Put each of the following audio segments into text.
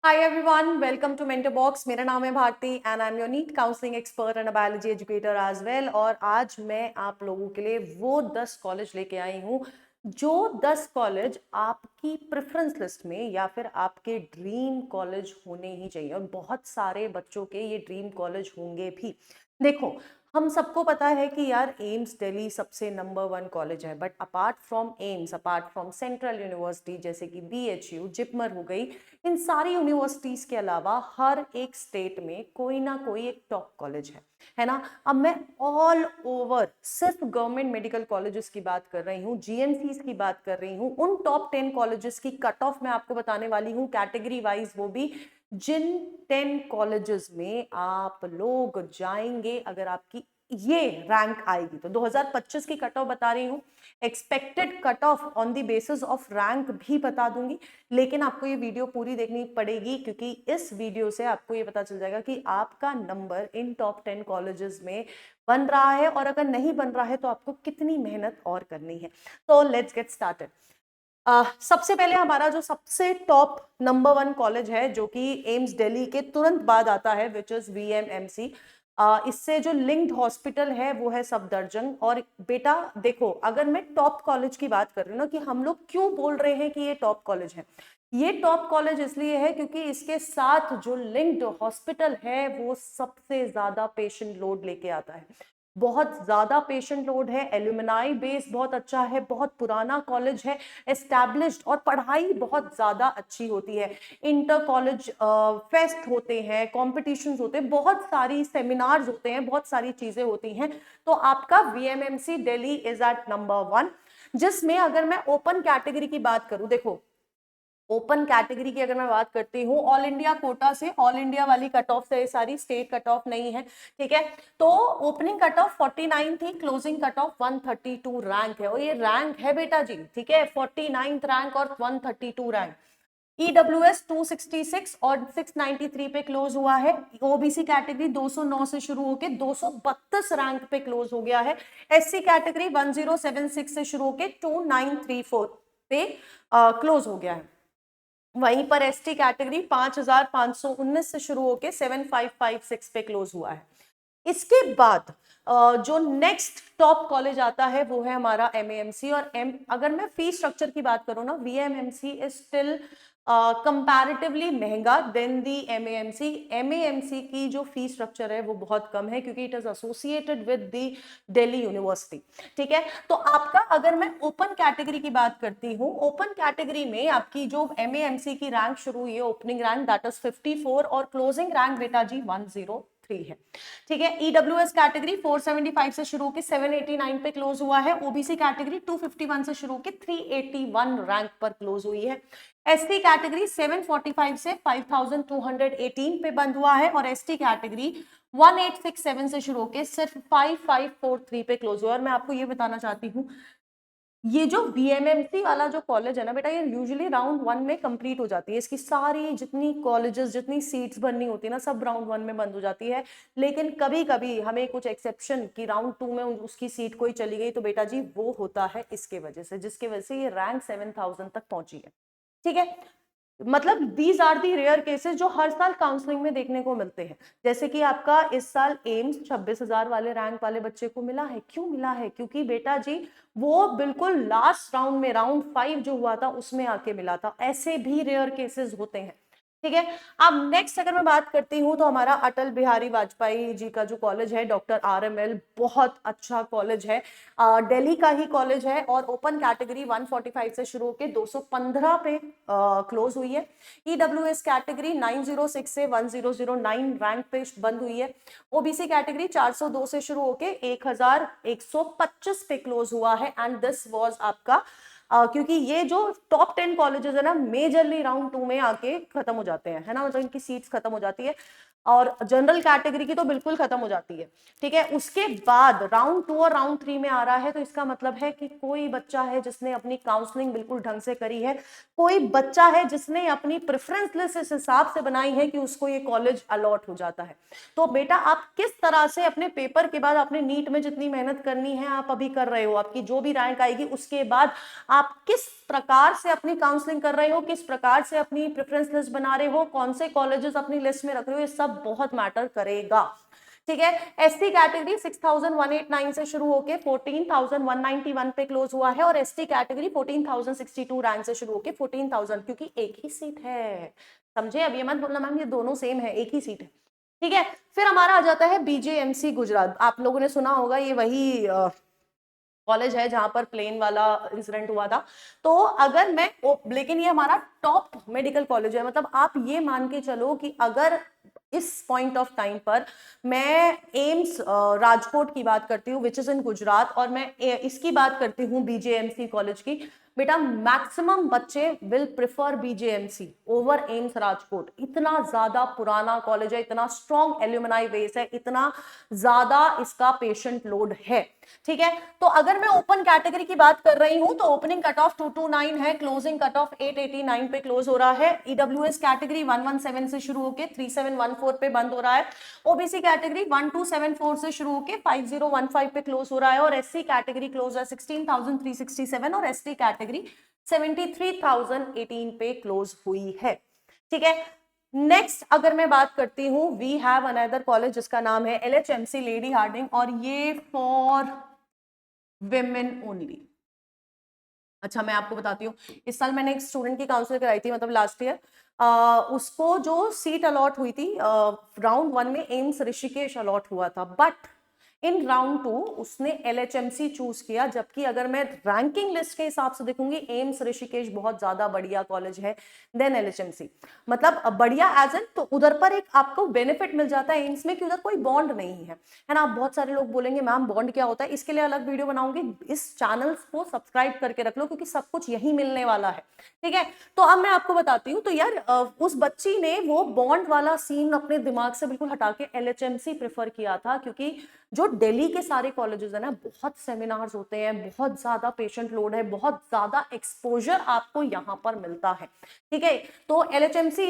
Hi everyone, welcome to Mentor Box. मेरा नाम है Bharti and I am your NEET counselling expert and biology educator as well. और आज मैं आप लोगों के लिए वो 10 कॉलेज लेके आई हूँ जो 10 कॉलेज आपकी प्रेफरेंस लिस्ट में या फिर आपके ड्रीम कॉलेज होने ही चाहिए। और बहुत सारे बच्चों के ये ड्रीम कॉलेज होंगे भी। देखो, हम सबको पता है कि यार एम्स दिल्ली सबसे नंबर 1 कॉलेज है, but apart from AIIMS, apart from central university जैसे कि बीएचयू, जिपमर हो गई, इन सारी यूनिवर्सिटीज के अलावा हर एक स्टेट में कोई ना कोई एक टॉप कॉलेज है ना। अब मैं ऑल ओवर सिर्फ गवर्नमेंट मेडिकल कॉलेजेस की बात कर रही हूँ, जीएमसीज की बात कर रही हूँ। उन टॉप 10 कॉलेजेस की कट ऑफ मैं आपको बताने वाली हूँ, कैटेगरी वाइज, वो भी जिन 10 कॉलेजेस में आप लोग जाएंगे अगर आपकी ये रैंक आएगी। तो 2025 की कट ऑफ बता रही हूँ, expected cut off on the basis of rank भी बता दूंगी। लेकिन आपको ये वीडियो पूरी देखनी पड़ेगी, क्योंकि इस वीडियो से आपको ये पता चल जाएगा कि आपका नंबर इन टॉप 10 कॉलेजेस में बन रहा है, और अगर नहीं बन रहा है तो आपको कितनी मेहनत और करनी है। तो लेट्स गेट स्टार्टेड। सबसे पहले हमारा जो सबसे टॉप नंबर 1 कॉलेज है, जो कि एम्स दिल्ली के तुरंत बाद आता है, विच इज वीएमएमसी। इससे जो लिंक्ड हॉस्पिटल है वो है सफदरजंग। और बेटा देखो, अगर मैं टॉप कॉलेज की बात कर रही हूँ ना, कि हम लोग क्यों बोल रहे हैं कि ये टॉप कॉलेज है, ये टॉप कॉलेज इसलिए है क्योंकि इसके साथ जो लिंक्ड हॉस्पिटल है वो सबसे ज्यादा पेशेंट लोड लेके आता है। बहुत ज्यादा पेशेंट लोड है, एल्यूमिनाई बेस बहुत अच्छा है, बहुत पुराना कॉलेज है, एस्टैब्लिश्ड, और पढ़ाई बहुत ज्यादा अच्छी होती है। इंटर कॉलेज फेस्ट होते हैं, कॉम्पिटिशन्स होते हैं, बहुत सारी सेमिनार्स होते हैं, बहुत सारी चीजें होती हैं। तो आपका VMMC Delhi is at number 1। जिसमें अगर मैं ओपन कैटेगरी की बात करूं, देखो ओपन कैटेगरी की अगर मैं बात करती हूँ, ऑल इंडिया कोटा से, ऑल इंडिया वाली कट ऑफ से, सारी स्टेट कट ऑफ नहीं है, ठीक है। तो ओपनिंग कट ऑफ 49 थी, क्लोजिंग कट ऑफ 132 रैंक है। और ये रैंक है बेटा जी, ठीक है, 49th रैंक और 132 रैंक। ईडब्ल्यूएस 266 और 693 पे क्लोज हुआ है। ओबीसी कैटेगरी 209 से शुरू होकर 232 रैंक पे क्लोज हो गया है। एससी कैटेगरी 1076 से शुरू होकर 2934 पे क्लोज हो गया है। वहीं पर एसटी कैटेगरी 5519 से शुरू होकर 7556 पे क्लोज हुआ है। इसके बाद जो नेक्स्ट टॉप कॉलेज आता है वो है हमारा एमएएमसी। और अगर मैं फी स्ट्रक्चर की बात करूं ना, वीएमएमसी इज स्टिल कंपैरेटिवली महंगा देन दी एमएएमसी। एमएएमसी की जो फी स्ट्रक्चर है वो बहुत कम है, क्योंकि it is associated with the Delhi university, ठीक है। तो आपका, अगर मैं ओपन कैटेगरी की बात करती हूँ, ओपन कैटेगरी में आपकी जो एमएएमसी की रैंक शुरू हुई है, ओपनिंग रैंक दैट इज 54 और क्लोजिंग रैंक बेटा जी 103 है, ठीक है। ईडब्ल्यूएस कैटेगरी 475 से शुरू के 789 पे क्लोज हुआ है। ओबीसी कैटेगरी 251 से शुरू के 381 रैंक पर क्लोज हुई है। एसटी कैटेगरी 745 से 5218 पे बंद हुआ है। और एसटी कैटेगरी 1867 से शुरू होकर सिर्फ 5543 पे क्लोज हुआ है। और मैं आपको ये बताना चाहती हूँ, ये जो वीएमएमसी वाला जो कॉलेज है ना बेटा, ये यूजुअली राउंड 1 में कंप्लीट हो जाती है। इसकी सारी जितनी कॉलेजेस, जितनी सीट्स भरनी होती है ना, सब राउंड 1 में बंद हो जाती है। लेकिन कभी कभी हमें कुछ एक्सेप्शन की राउंड 2 में उसकी सीट कोई चली गई, तो बेटा जी वो होता है इसके वजह से, जिसके वजह से ये रैंक 7000 तक पहुंची है, ठीक है। मतलब these are the rare cases जो हर साल काउंसलिंग में देखने को मिलते हैं। जैसे कि आपका इस साल एम्स 26,000 वाले रैंक वाले बच्चे को मिला है। क्यों मिला है? क्योंकि बेटा जी वो बिल्कुल लास्ट राउंड में, राउंड 5 जो हुआ था उसमें आके मिला था। ऐसे भी रेयर केसेस होते हैं, ठीक है। अब नेक्स्ट अगर मैं बात करती हूँ, तो हमारा अटल बिहारी वाजपेयी जी का जो कॉलेज है, डॉक्टर आरएमएल, बहुत अच्छा कॉलेज है, दिल्ली का ही कॉलेज है। और ओपन कैटेगरी 145 से शुरू होकर 215 पे क्लोज हुई है। ईडब्ल्यूएस कैटेगरी 906 से 1009 रैंक पे बंद हुई है। ओबीसी कैटेगरी 402 से शुरू होकर 1125 पे क्लोज हुआ है। एंड दिस वाज आपका क्योंकि ये जो टॉप 10 कॉलेजेस है ना, मेजरली राउंड 2 में आके खत्म हो जाते हैं, है ना, मतलब इनकी सीट्स खत्म हो जाती है। और जनरल कैटेगरी की तो बिल्कुल खत्म हो जाती है, ठीक है। उसके बाद राउंड 2 और राउंड 3 में आ रहा है, तो इसका मतलब है कि कोई बच्चा है जिसने अपनी काउंसलिंग बिल्कुल ढंग से करी है, कोई बच्चा है जिसने अपनी प्रेफरेंस लिस्ट इस हिसाब से बनाई है कि उसको ये कॉलेज अलॉट हो जाता है। तो बेटा आप किस तरह से अपने पेपर के बाद, अपने नीट में जितनी मेहनत करनी है आप अभी कर रहे हो, आपकी जो भी रैंक आएगी उसके बाद आप किस प्रकार से अपनी काउंसलिंग कर रहे हो, किस प्रकार से अपनी प्रेफरेंस लिस्ट बना रहे हो, कौन से कॉलेजेस अपनी लिस्ट में रख रहे हो, ये सब बहुत मैटर करेगा। ठीक है, एसटी कैटेगरी 6189 से शुरू होके 14191 पे क्लोज हुआ है और एसटी कैटेगरी 14062 रैंक से शुरू होके 14000, क्योंकि एक ही सीट है, समझे। अब ये मत बोलना मैम ये दोनों सेम है, एक ही सीट है। ठीक है, फिर हमारा आ जाता है बीजेएमसी गुजरात। आप लोगों ने सुना होगा, ये वही कॉलेज है जहां पर प्लेन वाला इंसिडेंट हुआ था। तो अगर मैं लेकिन ये हमारा टॉप मेडिकल कॉलेज है, मतलब आप ये मान के चलो कि अगर इस पॉइंट ऑफ टाइम पर मैं एम्स राजकोट की बात करती हूँ विच इज इन गुजरात, और मैं इसकी बात करती हूँ बीजेएमसी कॉलेज की, बेटा मैक्सिमम बच्चे will prefer BJMC over AIIMS Rajkot. इतना ज्यादा पुराना कॉलेज है, इतना स्ट्रॉन्ग एल्यूमिनाई बेस है, इतना ज्यादा इसका पेशेंट लोड है। ठीक है, तो अगर मैं ओपन कैटेगरी की बात कर रही हूं तो ओपनिंग कट ऑफ 229 है, क्लोजिंग कट ऑफ 889 पे क्लोज हो रहा है। ईडब्ल्यूएस कैटेगरी 117 से शुरू होकर 3714 पे बंद हो रहा है। ओबीसी कैटेगरी 1274 से शुरू होकर 5015 पे क्लोज हो रहा है और एससी कैटेगरी क्लोज है 16367 और एसटी कैटेगरी 73018 पे क्लोज हुई है। ठीक है, नेक्स्ट अगर मैं बात करती हूँ, वी हैव अनदर कॉलेज जिसका नाम है एलएचएमसी लेडी हार्डिंग, और ये फॉर विमेन ओनली। अच्छा, मैं आपको बताती हूँ, इस साल मैंने एक स्टूडेंट की काउंसलिंग कराई थी, मतलब लास्ट ईयर, उसको जो सीट अलॉट हुई थी राउंड 1 में एम्स ऋषिकेश अलॉट हुआ था, बट इन राउंड 2 उसने एलएचएमसी चूज किया, जबकि अगर मैं रैंकिंग लिस्ट के हिसाब से देखूंगी एम्स ऋषिकेश बहुत ज्यादा बढ़िया कॉलेज है देन एलएचएमसी। मतलब बढ़िया एज एन, तो उधर पर एक आपको बेनिफिट मिल जाता है एम्स में कि उधर कोई बॉन्ड नहीं है ना। बहुत सारे लोग बोलेंगे मैम बॉन्ड क्या होता है, इसके लिए अलग वीडियो बनाऊंगी, इस चैनल को सब्सक्राइब करके रख लो क्योंकि सब कुछ यही मिलने वाला है। ठीक है, तो अब मैं आपको बताती हूँ, तो यार उस बच्ची ने वो बॉन्ड वाला सीन अपने दिमाग से बिल्कुल हटा के एलएचएमसी प्रेफर किया था, क्योंकि जो दिल्ली के सारे कॉलेजेस है ना, बहुत सेमिनार्स होते हैं, बहुत ज्यादा पेशेंट लोड है, बहुत ज्यादा एक्सपोजर आपको यहाँ पर मिलता है। ठीक है, तो एलएचएमसी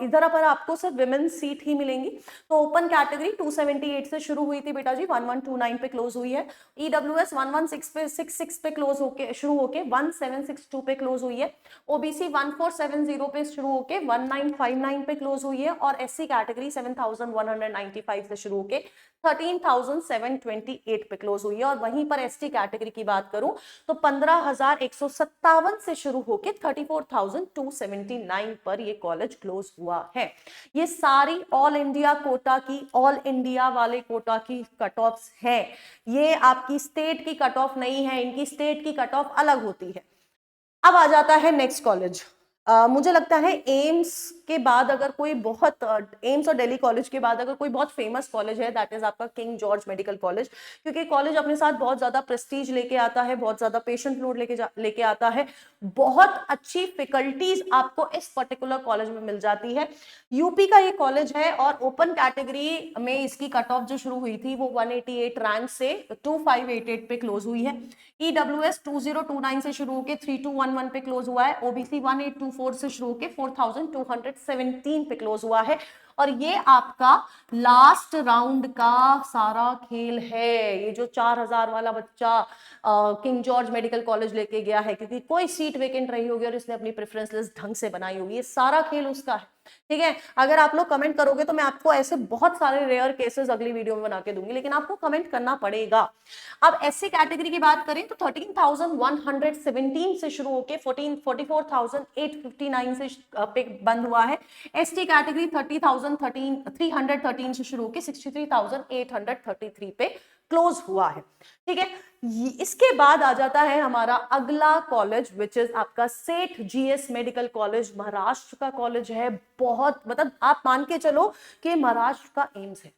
इधर पर आपको सिर्फ विमेन सीट ही मिलेंगी। तो ओपन कैटेगरी 278 से शुरू हुई थी बेटा जी, 1129 पे क्लोज हुई है। ईडब्ल्यूएस 116 पे क्लोज होके शुरू होके 1762 पे क्लोज हुई है। ओबीसी 1470 पे शुरू होके 1959 पे क्लोज हुई है और एससी कैटेगरी 7195 से शुरू होके 13,728 पे क्लोज हुई है। और वहीं पर एसटी कैटेगरी की बात करूं तो 15,157 से शुरू होकर 34,279 पर ये कॉलेज क्लोज हुआ है। ये सारी ऑल इंडिया कोटा की, ऑल इंडिया वाले कोटा की कट ऑफ्स है, ये आपकी स्टेट की कट ऑफ नहीं है, इनकी स्टेट की कट ऑफ अलग होती है। अब आ जाता है नेक्स्ट कॉलेज। मुझे लगता है एम्स के बाद अगर कोई बहुत एम्स और दिल्ली कॉलेज के बाद अगर कोई बहुत फेमस कॉलेज है दैट इज आपका किंग जॉर्ज मेडिकल कॉलेज, क्योंकि कॉलेज अपने साथ बहुत ज्यादा प्रेस्टीज लेके आता है, बहुत ज्यादा पेशेंट लोड लेके आता है, बहुत अच्छी फैकल्टीज आपको इस पर्टिकुलर कॉलेज में मिल जाती है। यूपी का ये कॉलेज है और ओपन कैटेगरी में इसकी कट ऑफ जो शुरू हुई थी वो 188 रैंक से 2588 पे क्लोज हुई है। ईडब्ल्यूएस 2029 से शुरू होकर 3211 पे क्लोज हुआ है। ओबीसी 1824 से शुरू होकर 4217 पे क्लोज हुआ है। और ये आपका लास्ट राउंड का सारा खेल है। ये जो 4000 वाला बच्चा किंग जॉर्ज मेडिकल कॉलेज लेके गया है क्योंकि कोई सीट वेकेंट रही होगी और इसने अपनी प्रेफरेंस लिस्ट ढंग से बनाई होगी, ये सारा खेल उसका है। ठीक है, अगर आप लोग कमेंट करोगे तो मैं आपको ऐसे बहुत सारे रेयर केसेस अगली वीडियो में बना के दूंगी, लेकिन आपको कमेंट करना पड़ेगा। अब एससी कैटेगरी की बात करें तो 13,117 से शुरू होकर 44,859 से पे बंद हुआ है। एसटी कैटेगरी 30,313 से शुरू होकर 63,833 पे क्लोज हुआ है। ठीक है, इसके बाद आ जाता है हमारा अगला कॉलेज विच इज आपका सेठ जीएस मेडिकल कॉलेज। महाराष्ट्र का कॉलेज है, बहुत मतलब आप मान के चलो कि महाराष्ट्र का एम्स है,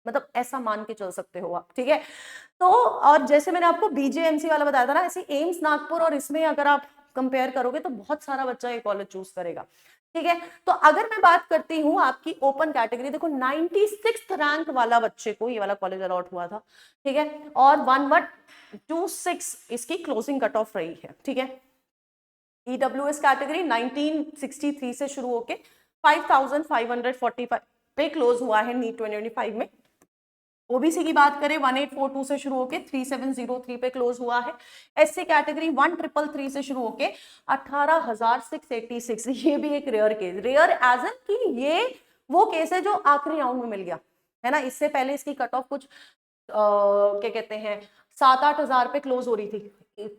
मतलब ऐसा मान के चल सकते हो आप। ठीक है, तो और जैसे मैंने आपको बीजेएमसी वाला बताया था ना, ऐसे एम्स नागपुर और इसमें अगर आप कंपेयर करोगे तो बहुत सारा बच्चा ये कॉलेज चूज करेगा। ठीक है, तो अगर मैं बात करती हूँ आपकी ओपन कैटेगरी, देखो 96th रैंक वाला बच्चे को ये वाला कॉलेज अलॉट हुआ था। ठीक है, और 1126 इसकी क्लोजिंग कट ऑफ रही है। ठीक है, ईडब्ल्यूएस कैटेगरी 1963 से शुरू होके 5545 पे क्लोज हुआ है नीट 2025 में। ओबीसी की बात करें 1842 से शुरू होके 3703 पे क्लोज हुआ है। एससी कैटेगरी 1333 से शुरू होके 18686। ये भी एक rare case, rare as an कि ये वो केस है जो आखिरी राउंड में मिल गया है ना। इससे पहले इसकी कट ऑफ कुछ क्या कहते हैं 7-8 हजार पे क्लोज हो रही थी,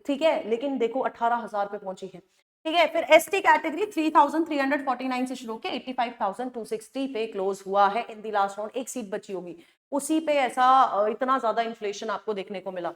ठीक है, लेकिन देखो 18 हजार पे पहुंची है, ठीक है। फिर एसटी कैटेगरी 3349 से शुरू के 85,260 पे क्लोज हुआ है इन दी लास्ट राउंड। एक सीट बची होगी, उसी पे ऐसा इतना ज्यादा इन्फ्लेशन आपको देखने को मिला,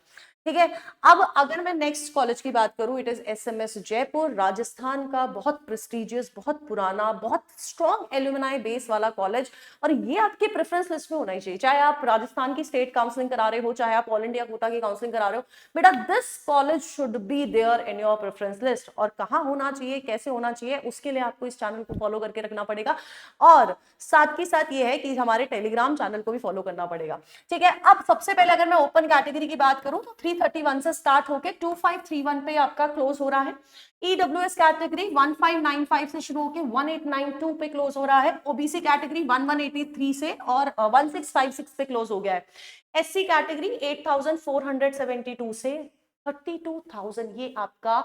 ठीक है। अब अगर मैं नेक्स्ट कॉलेज की बात करूं, it is SMS Jaipur, Rajasthan का बहुत प्रेस्टिजियस, बहुत पुराना, बहुत स्ट्रॉन्ग एल्यूमिनाई बेस वाला कॉलेज। और ये आपके प्रेफरेंस लिस्ट में होना ही चाहिए, चाहे आप राजस्थान की स्टेट काउंसलिंग करा रहे हो, चाहे आप ऑल इंडिया कोटा की काउंसलिंग करा रहे हो, बेटा this college should be there in your preference list. और कहाँ होना चाहिए, कैसे होना चाहिए, उसके लिए आपको इस चैनल को फॉलो करके रखना पड़ेगा। और साथ ही साथ ये है कि हमारे टेलीग्राम चैनल को भी फॉलो करना पड़ेगा, ठीक है। अब सबसे पहले अगर मैं ओपन कैटेगरी की बात करूं तो 331 से स्टार्ट होके 2531 पे आपका क्लोज हो रहा है। ईडब्ल्यूएस कैटेगरी 1595 से शुरू होके 1892 पे क्लोज हो रहा है। ओबीसी कैटेगरी 1183 से और 1656 पे क्लोज हो गया है। एससी कैटेगरी 8472 से 32,000, ये आपका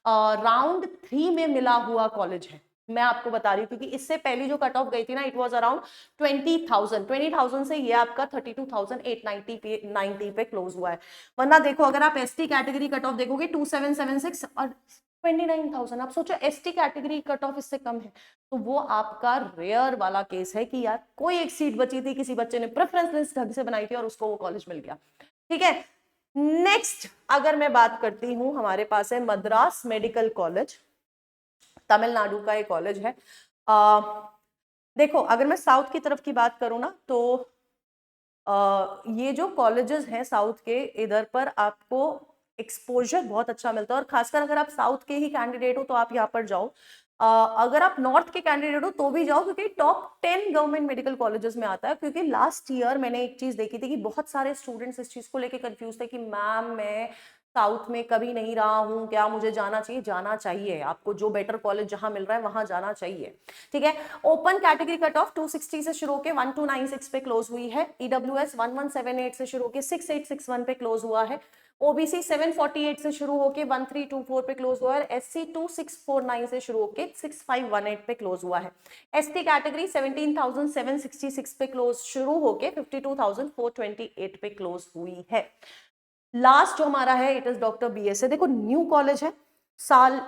राउंड 3 में मिला हुआ कॉलेज है। मैं आपको बता रही हूँ क्योंकि इससे पहली जो कट ऑफ गई थी ना, इट वाज अराउंड 20,000 से ये आपका 32,890 पे क्लोज हुआ है। वरना देखो अगर आप एसटी कैटेगरी कट ऑफ देखोगे 2776 और 29,000, आप सोचो एसटी कैटेगरी कट ऑफ इससे कम है, तो वो आपका रेयर वाला केस है कि यार कोई एक सीट बची थी, किसी बच्चे ने प्रेफरेंस लिस्ट ढंग से बनाई थी और उसको वो कॉलेज मिल गया, ठीक है। नेक्स्ट अगर मैं बात करती हूं, हमारे पास है मद्रास मेडिकल कॉलेज, तमिलनाडु का एक कॉलेज है। देखो अगर मैं साउथ की तरफ की बात करूं ना, तो ये जो कॉलेजेस हैं साउथ के, इधर पर आपको एक्सपोजर बहुत अच्छा मिलता है। और खासकर अगर आप साउथ के ही कैंडिडेट हो तो आप यहाँ पर जाओ। अगर आप नॉर्थ के कैंडिडेट हो तो भी जाओ, क्योंकि टॉप 10 गवर्नमेंट मेडिकल कॉलेजेस में आता है। क्योंकि लास्ट ईयर मैंने एक चीज देखी थी कि बहुत सारे स्टूडेंट्स इस चीज को लेके कंफ्यूज थे कि मैम मैं साउथ में कभी नहीं रहा हूँ, क्या मुझे जाना चाहिए? जाना चाहिए आपको, जो बेटर कॉलेज जहां मिल रहा है वहां जाना चाहिए, ठीक है। ओपन कैटेगरी कट ऑफ 260 से शुरू होकर 1296 पे क्लोज हुई है। ईडब्ल्यूएस 1178 से शुरू होकर 6861 पे क्लोज हुआ है। ओबीसी 748 से शुरू होकर 1324 पे क्लोज हुआ है। एससी 2649 से शुरू होकर 6518 पे क्लोज हुआ है। एसटी कैटेगरी 17,766 पे क्लोज शुरू होकर 52,428 पे क्लोज हुई है। लास्ट जो हमारा है इट इज डॉक्टर बीएसए। देखो न्यू कॉलेज है,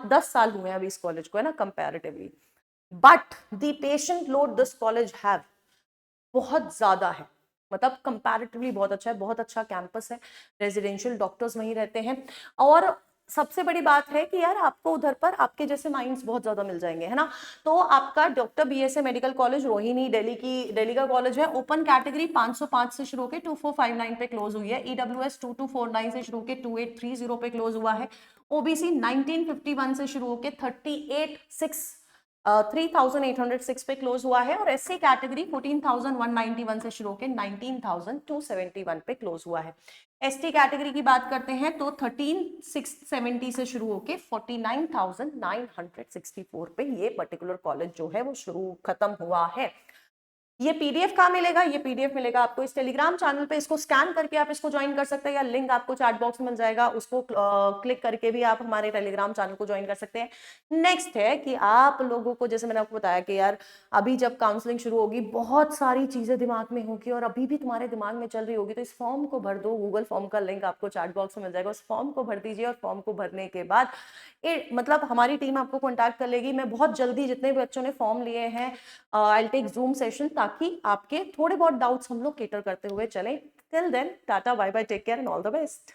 10 साल हुए हैं अभी इस कॉलेज को, है ना, comparatively, but the patient load this college have बहुत ज्यादा है, मतलब कंपैरेटिवली बहुत अच्छा है, बहुत अच्छा कैंपस है, रेजिडेंशियल डॉक्टर्स वहीं रहते हैं। और सबसे बड़ी बात है कि यार आपको उधर पर आपके जैसे माइंड्स बहुत ज्यादा मिल जाएंगे, है ना। तो आपका doctor BSA medical college Rohini Delhi का कॉलेज है। ओपन कैटेगरी 505 से शुरू होकर 2459 पे क्लोज हुई है। ईडब्ल्यूएस 2249 से शुरू होकर 2830 पे क्लोज हुआ है। ओबीसी 1951 से शुरू होकर 3806 पे क्लोज हुआ है। और एससी कैटेगरी 14,191 से शुरू होकर 19,271 पे क्लोज हुआ है। एसटी कैटेगरी की बात करते हैं तो 13,670 से शुरू होकर 49,964 पे ये पर्टिकुलर कॉलेज जो है वो शुरू खत्म हुआ है। ये पीडीएफ कहाँ मिलेगा? ये पीडीएफ मिलेगा आपको इस टेलीग्राम चैनल पे। इसको स्कैन करके आप इसको ज्वाइन कर सकते हैं, या लिंक आपको चैट बॉक्स में मिल जाएगा, उसको क्लिक करके भी आप हमारे टेलीग्राम चैनल को ज्वाइन कर सकते हैं। नेक्स्ट है कि आप लोगों को, जैसे मैंने आपको बताया कि यार अभी जब काउंसलिंग शुरू होगी बहुत सारी चीजें दिमाग में होगी और अभी भी तुम्हारे दिमाग में चल रही होगी, तो इस फॉर्म को भर दो। गूगल फॉर्म का लिंक आपको चैट बॉक्स में मिल जाएगा, उस फॉर्म को भर दीजिए। और फॉर्म को भरने के बाद मतलब हमारी टीम आपको कॉन्टैक्ट कर लेगी। मैं बहुत जल्दी, जितने भी बच्चों ने फॉर्म लिए हैं, I will take Zoom session, ताकि आपके थोड़े बहुत डाउट्स हम लोग केटर करते हुए चलें। Till then tata bye bye, take care and all the best.